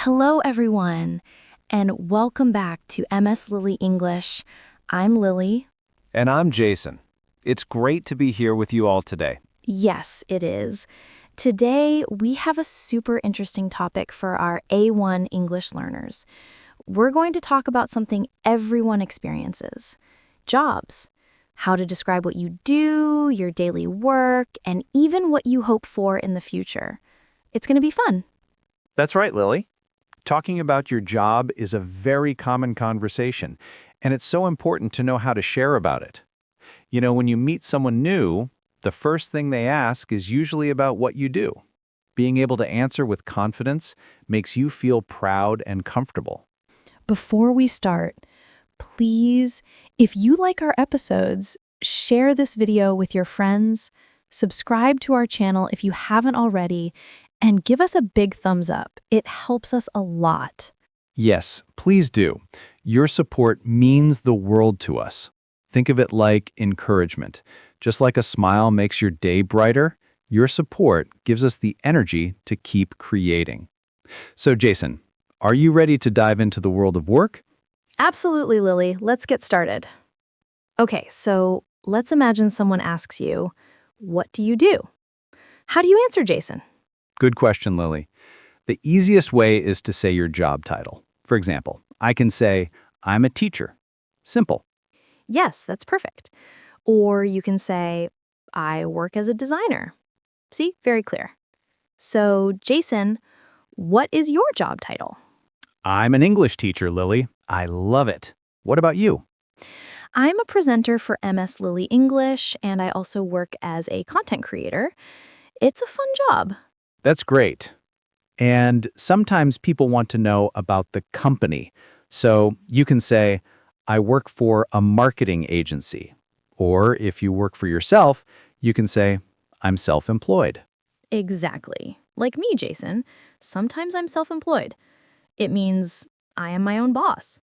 Hello, everyone, and welcome back to MS Lily English. I'm Lily. And I'm Jason. It's great to be here with you all today. Yes, it is. Today, we have a super interesting topic for our A1 English learners. We're going to talk about something everyone experiences: jobs. How to describe what you do, your daily work, and even what you hope for in the future. It's going to be fun. That's right, Lily. Talking about your job is a very common conversation, and it's so important to know how to share about it. You know, when you meet someone new, the first thing they ask is usually about what you do. Being able to answer with confidence makes you feel proud and comfortable. Before we start, please, if you like our episodes, share this video with your friends, subscribe to our channel if you haven't already, and give us a big thumbs up. It helps us a lot. Yes, please do. Your support means the world to us. Think of it like encouragement. Just like a smile makes your day brighter, your support gives us the energy to keep creating. So, Jason, are you ready to dive into the world of work? Absolutely, Lily. Let's get started. Okay, so let's imagine someone asks you, what do you do? How do you answer, Jason? Good question, Lily. The easiest way is to say your job title. For example, I can say, I'm a teacher. Simple. Yes, that's perfect. Or you can say, I work as a designer. See, very clear. So, Jason, what is your job title? I'm an English teacher, Lily. I love it. What about you? I'm a presenter for MS Lily English, and I also work as a content creator. It's a fun job. That's great. And sometimes people want to know about the company. So you can say, I work for a marketing agency. Or if you work for yourself, you can say, I'm self-employed. Exactly. Like me, Jason. Sometimes I'm self-employed. It means I am my own boss.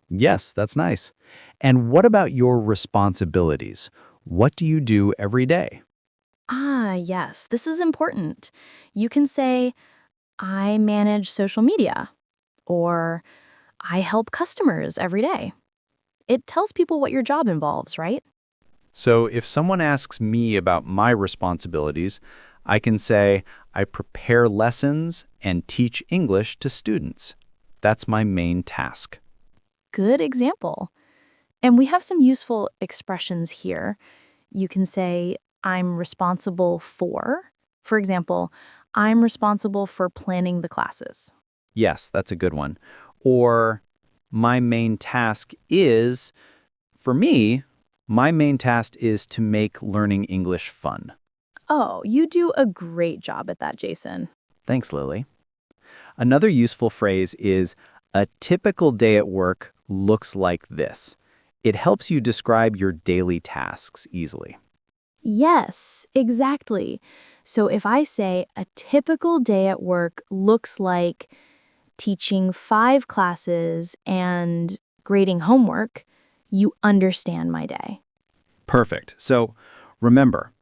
Yes, that's nice. And what about your responsibilities? What do you do every day? Ah, yes, this is important. You can say, I manage social media, or I help customers every day. It tells people what your job involves, right? So if someone asks me about my responsibilities, I can say I prepare lessons and teach English to students. That's my main task. Good example. And we have some useful expressions here. You can say, I'm responsible for example, I'm responsible for planning the classes. Yes, that's a good one. Or my main task is, for me, my main task is to make learning English fun. Oh, you do a great job at that, Jason. Thanks, Lily. Another useful phrase is, a typical day at work looks like this. It helps you describe your daily tasks easily. Yes, exactly. So if I say a typical day at work looks like teaching 5 classes and grading homework, you understand my day. Perfect. So remember,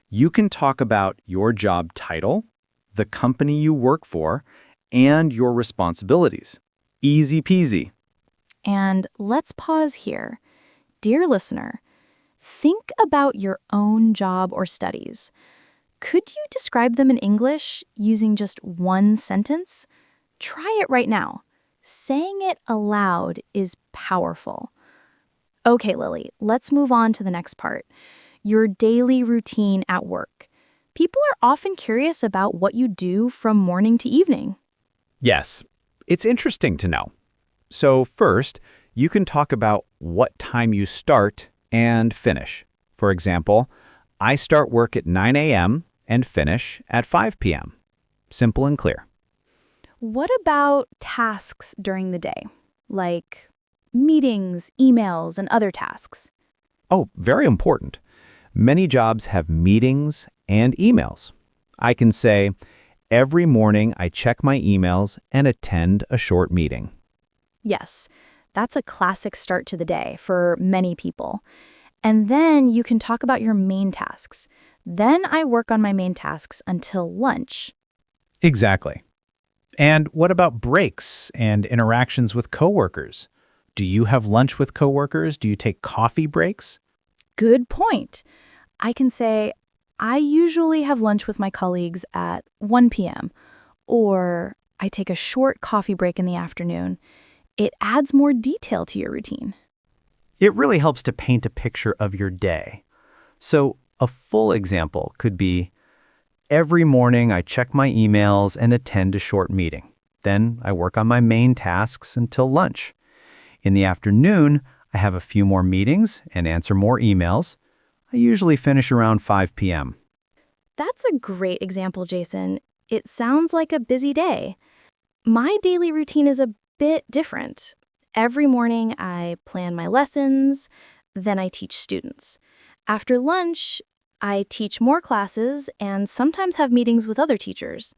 you can talk about your job title, the company you work for, and your responsibilities. Easy peasy. And let's pause here. Dear listener, think about your own job or studies. Could you describe them in English using just one sentence? Try it right now. Saying it aloud is powerful. Okay, Lily, let's move on to the next part. Your daily routine at work. People are often curious about what you do from morning to evening. Yes, it's interesting to know. So first, you can talk about what time you start and finish. For example, I start work at 9 a.m. and finish at 5 p.m. Simple and clear. What about tasks during the day, like meetings, emails, and other tasks? Oh, very important. Many jobs have meetings and emails. I can say, every morning I check my emails and attend a short meeting. Yes, that's a classic start to the day for many people. And then you can talk about your main tasks. Then I work on my main tasks until lunch. Exactly. And what about breaks and interactions with coworkers? Do you have lunch with coworkers? Do you take coffee breaks? Good point. I can say, I usually have lunch with my colleagues at 1 p.m., or I take a short coffee break in the afternoon. It adds more detail to your routine. It really helps to paint a picture of your day. So, a full example could be, every morning I check my emails and attend a short meeting. Then I work on my main tasks until lunch. In the afternoon, I have a few more meetings and answer more emails. I usually finish around 5 p.m. That's a great example, Jason. It sounds like a busy day. My daily routine is a bit different. Every morning, I plan my lessons, then I teach students. After lunch, I teach more classes and sometimes have meetings with other teachers.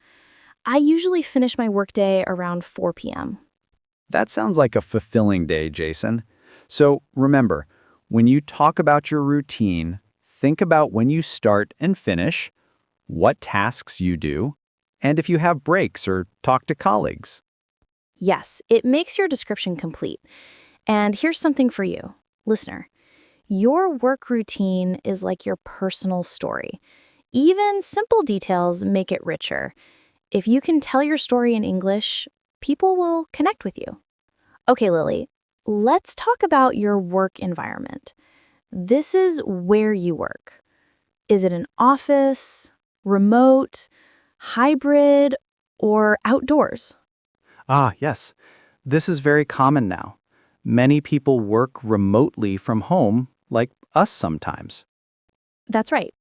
I usually finish my workday around 4 p.m. That sounds like a fulfilling day, Jason. So remember, when you talk about your routine, think about when you start and finish, what tasks you do, and if you have breaks or talk to colleagues. Yes, it makes your description complete. And here's something for you, listener. Your work routine is like your personal story. Even simple details make it richer. If you can tell your story in English, people will connect with you. Okay, Lily, let's talk about your work environment. This is where you work. Is it an office, remote, hybrid, or outdoors? Ah, yes. This is very common now. Many people work remotely from home, like us sometimes. That's right.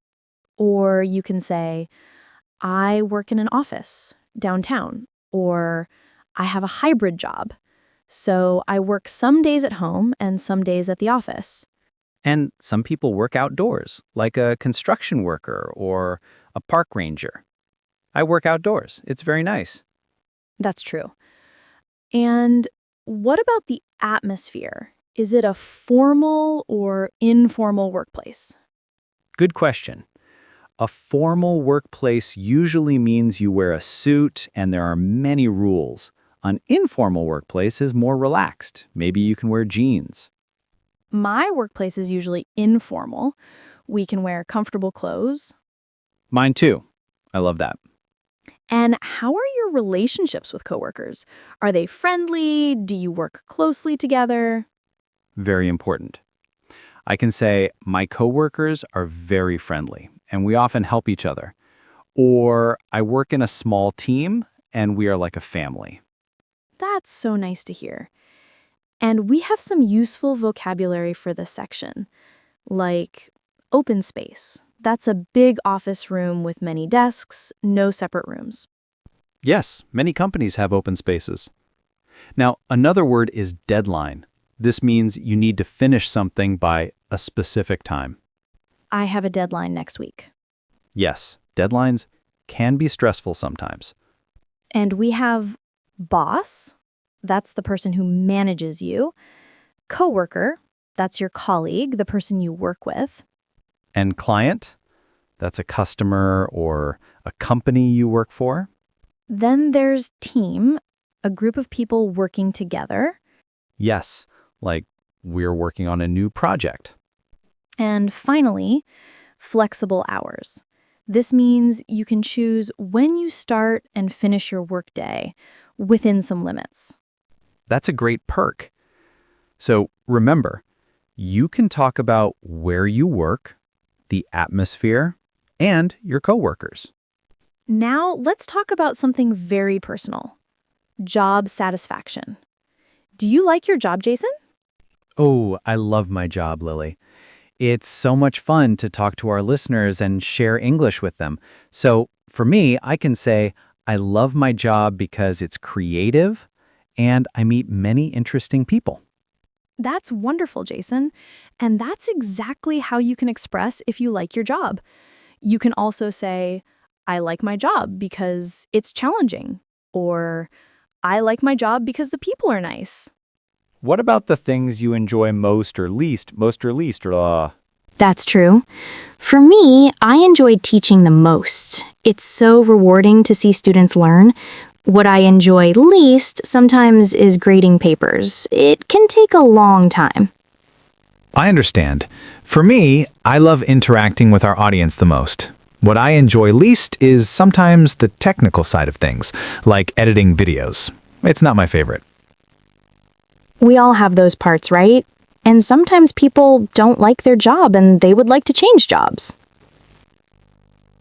Or you can say, I work in an office downtown, or I have a hybrid job. So I work some days at home and some days at the office. And some people work outdoors, like a construction worker or a park ranger. I work outdoors. It's very nice. That's true. And what about the atmosphere? Is it a formal or informal workplace? Good question. A formal workplace usually means you wear a suit and there are many rules. An informal workplace is more relaxed. Maybe you can wear jeans. My workplace is usually informal. We can wear comfortable clothes. Mine too. I love that. And how are your relationships with coworkers? Are they friendly? Do you work closely together? Very important. I can say my coworkers are very friendly and we often help each other. Or I work in a small team and we are like a family. That's so nice to hear. And we have some useful vocabulary for this section, like open space. That's a big office room with many desks, no separate rooms. Yes, many companies have open spaces. Now, another word is deadline. This means you need to finish something by a specific time. I have a deadline next week. Yes, deadlines can be stressful sometimes. And we have boss. That's the person who manages you. Coworker. That's your colleague, the person you work with. And client, that's a customer or a company you work for. Then there's team, a group of people working together. Yes, like we're working on a new project. And finally, flexible hours. This means you can choose when you start and finish your workday within some limits. That's a great perk. So remember, you can talk about where you work, the atmosphere, and your coworkers. Now let's talk about something very personal. Job satisfaction. Do you like your job, Jason? Oh, I love my job, Lily. It's so much fun to talk to our listeners and share English with them. So for me, I can say I love my job because it's creative and I meet many interesting people. That's wonderful, Jason. And that's exactly how you can express if you like your job. You can also say, I like my job because it's challenging, or I like my job because the people are nice. What about the things you enjoy most or least? That's true. For me, I enjoyed teaching the most. It's so rewarding to see students learn. What I enjoy least sometimes is grading papers. It can take a long time. I understand. For me, I love interacting with our audience the most. What I enjoy least is sometimes the technical side of things, like editing videos. It's not my favorite. We all have those parts, right? And sometimes people don't like their job and they would like to change jobs.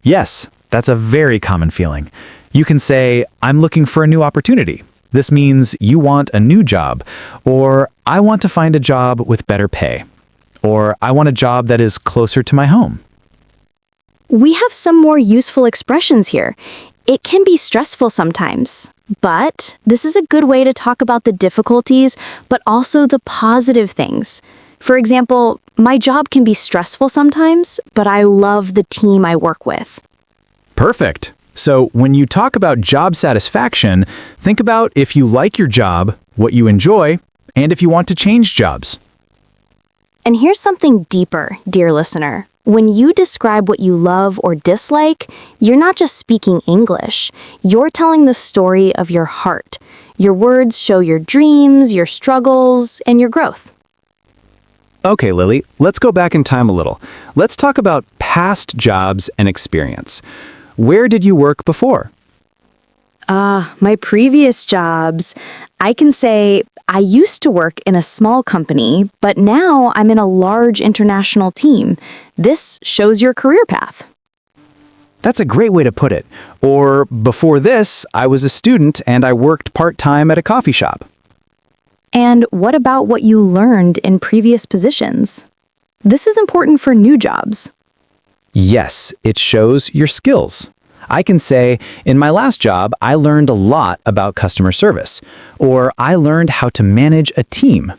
Yes, that's a very common feeling. You can say, I'm looking for a new opportunity. This means you want a new job, or I want to find a job with better pay, or I want a job that is closer to my home. We have some more useful expressions here. It can be stressful sometimes, but this is a good way to talk about the difficulties, but also the positive things. For example, my job can be stressful sometimes, but I love the team I work with. Perfect. So when you talk about job satisfaction, think about if you like your job, what you enjoy, and if you want to change jobs. And here's something deeper, dear listener. When you describe what you love or dislike, you're not just speaking English. You're telling the story of your heart. Your words show your dreams, your struggles, and your growth. Okay, Lily, let's go back in time a little. Let's talk about past jobs and experience. Where did you work before? My previous jobs, I can say I used to work in a small company, but now I'm in a large international team. This shows your career path. That's a great way to put it. Or before this, I was a student and I worked part-time at a coffee shop. And what about what you learned in previous positions? This is important for new jobs. Yes, it shows your skills. I can say, in my last job, I learned a lot about customer service, or I learned how to manage a team.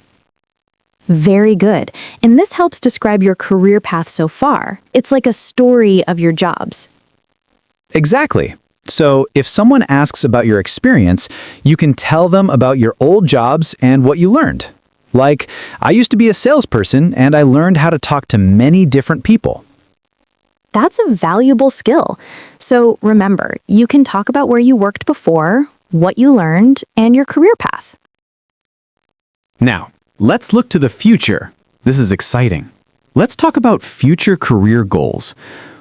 Very good. And this helps describe your career path so far. It's like a story of your jobs. Exactly. So if someone asks about your experience, you can tell them about your old jobs and what you learned. Like, I used to be a salesperson and I learned how to talk to many different people. That's a valuable skill. So remember, you can talk about where you worked before, what you learned, and your career path. Now, let's look to the future. This is exciting. Let's talk about future career goals.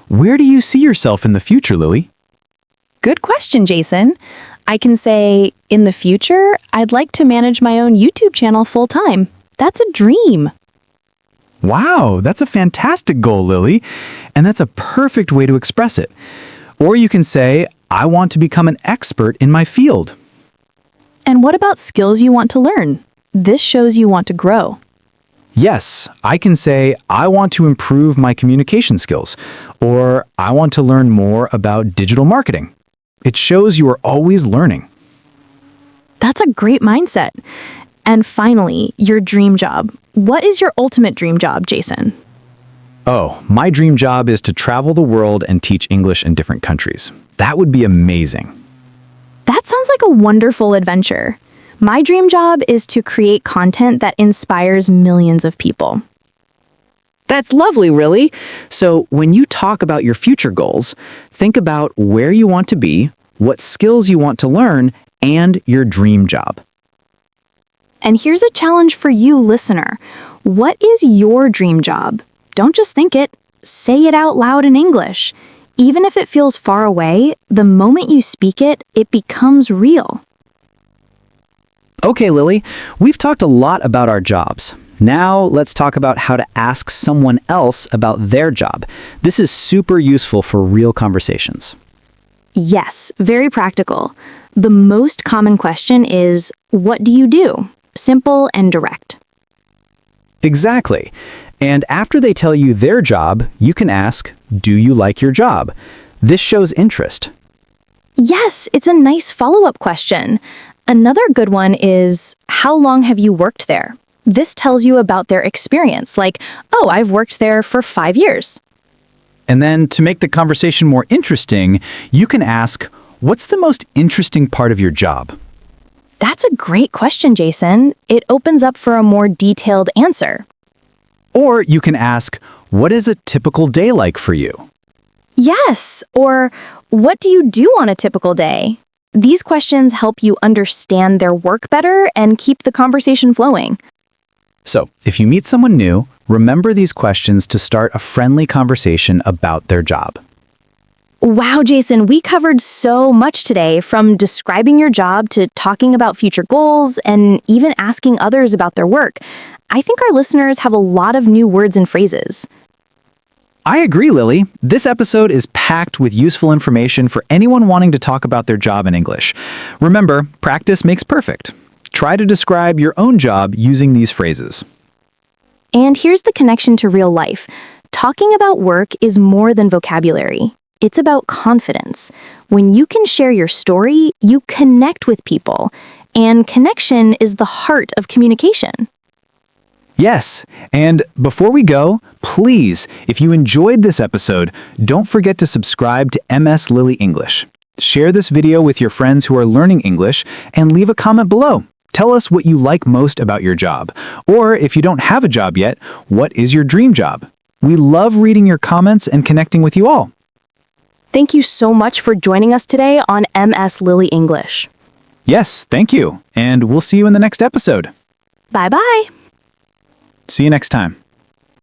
Where do you see yourself in the future, Lily? Good question, Jason. I can say, in the future, I'd like to manage my own YouTube channel full-time. That's a dream. Wow, that's a fantastic goal, Lily. And that's a perfect way to express it. Or you can say, I want to become an expert in my field. And what about skills you want to learn? This shows you want to grow. Yes, I can say, I want to improve my communication skills, or I want to learn more about digital marketing. It shows you are always learning. That's a great mindset. And finally, your dream job. What is your ultimate dream job, Jason? Oh, my dream job is to travel the world and teach English in different countries. That would be amazing. That sounds like a wonderful adventure. My dream job is to create content that inspires millions of people. That's lovely, really. So when you talk about your future goals, think about where you want to be, what skills you want to learn, and your dream job. And here's a challenge for you, listener. What is your dream job? Don't just think it. Say it out loud in English. Even if it feels far away, the moment you speak it, it becomes real. Okay, Lily, we've talked a lot about our jobs. Now let's talk about how to ask someone else about their job. This is super useful for real conversations. Yes, very practical. The most common question is, what do you do? Simple and direct. Exactly. And after they tell you their job, you can ask, do you like your job? This shows interest. Yes, it's a nice follow-up question. Another good one is, how long have you worked there? This tells you about their experience, like, oh, I've worked there for 5 years. And then to make the conversation more interesting, you can ask, what's the most interesting part of your job? That's a great question, Jason. It opens up for a more detailed answer. Or you can ask, what is a typical day like for you? Yes, or what do you do on a typical day? These questions help you understand their work better and keep the conversation flowing. So, if you meet someone new, remember these questions to start a friendly conversation about their job. Wow, Jason, we covered so much today, from describing your job to talking about future goals and even asking others about their work. I think our listeners have a lot of new words and phrases. I agree, Lily. This episode is packed with useful information for anyone wanting to talk about their job in English. Remember, practice makes perfect. Try to describe your own job using these phrases. And here's the connection to real life. Talking about work is more than vocabulary. It's about confidence. When you can share your story, you connect with people. And connection is the heart of communication. Yes, and before we go, please, if you enjoyed this episode, don't forget to subscribe to MS Lily English. Share this video with your friends who are learning English and leave a comment below. Tell us what you like most about your job. Or if you don't have a job yet, what is your dream job? We love reading your comments and connecting with you all. Thank you so much for joining us today on MS Lily English. Yes, thank you. And we'll see you in the next episode. Bye-bye. See you next time.